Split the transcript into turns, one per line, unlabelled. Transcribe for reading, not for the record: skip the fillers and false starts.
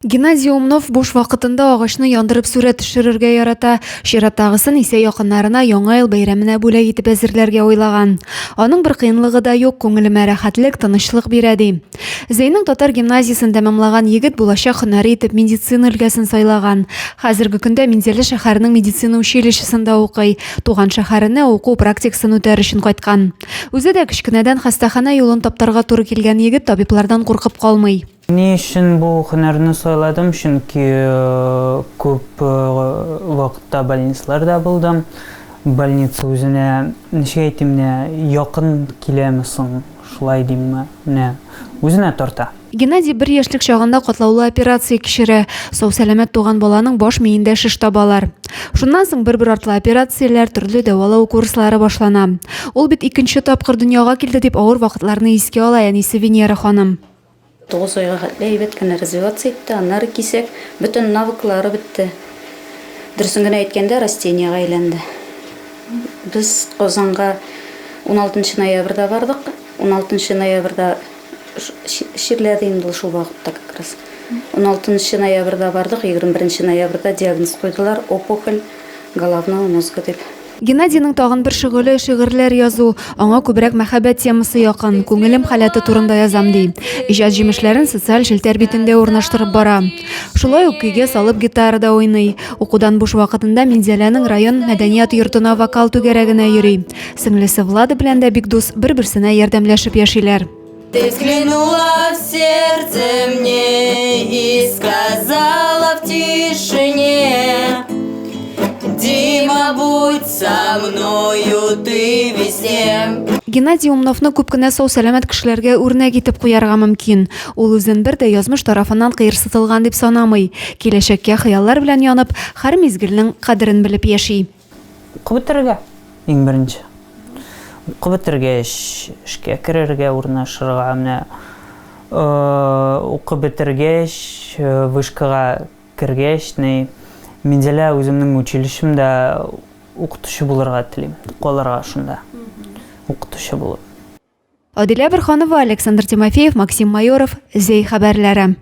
Геннадий Умнов буш вакытында агачны яндырып сүрәт төшерергә ярата, чираттагысын исә якыннарына яңа ел бәйрәменә бүләк итеп әзерләргә уйлаган. Аның бер кыенлыгы да юк, күңелемә рәхәтлек, тынычлык бирә ди. Зәйнең татар гимназиясын тәмамлаган егет булачак һөнәри итеп медицина өлкәсен сайлаган. Хәзерге көндә Минзәле шәһәренең медицина училищесында укый, туган шәһәренә уку практикасын үтәр өчен кайткан. Үзе дә кечкенәдән хастахана юлын таптарга туры килгән егет табиблардан куркып калмый.
Ни өчен бу һөнәрне сайладым? Чөнки күп вакытта больницаларда булдым. Больница үзенә ничек әйтим, якын киләме соң, шулай димме, үзенә тарта.
Геннадий 1 яшьлек чагында катлаулы операция кичерә. Сау сәламәт туган баланың баш миендә шиш табалар. Шуннан соң бер артлы операцияләр, төрле дәвалау курслары башлана. Ул бит икенче тапкыр дөньяга килде дип авыр вакытларны искә ала әнисе Венера ханым.
9 айга хәтле әйбәт кенә развивация итте, аннары кисәк, бөтен навыклары бетте. Дөресен генә әйткәндә, растениягә әйләнде. Без Казанга 16 ноябрьдә бардык. 16 ноябрьдә ширләде инде шул вакытта как раз. 16 ноябрьдә бардык, 21 ноябрьдә диагноз куйдылар: опухоль головного мозга дип.
Геннадийның тагын бер шөгыле шигырьләр язу, аңа күбрәк мәхәббәт темасы якын, күңелем халаты турында язам ди. Иҗат җимешләрен социаль челтәр битендә урнаштырып бара. Шулай ук көйгә салып гитарада уйный. Укудан буш вакытында Минзәләнең район мәдәният йортына вокал түгәрәгенә йөри. Сеңлесе Влада белән дә бик дус, бер-берсенә ярдәмләшеп яшиләр.
Ты взглянула в сердце мне и сказала в тишине: Дима, будь со мною ты везде.
Геннадий Умновны күп кенә сау сәламәт кешеләргә үрнәк итеп куярга мөмкин. Ул үзен бер дә язмыш тарафыннан кыерсытылган дип санамый. Киләчәккә хыяллар белән янып, һәр мизгелнең кадерен белеп яши.
Укып бетергә, иң беренче. Укып бетергәч, эшкә керергә, урнашырга, укып бетергәч, вышкага кергәч, Минзәлә үземнең училищемдә укытучы булырга телим. Калырга шунда. Укытучы булып.
Адилә Берханова, Александр Тимофеев, Максим Майоров, Зәй хәбәрләре.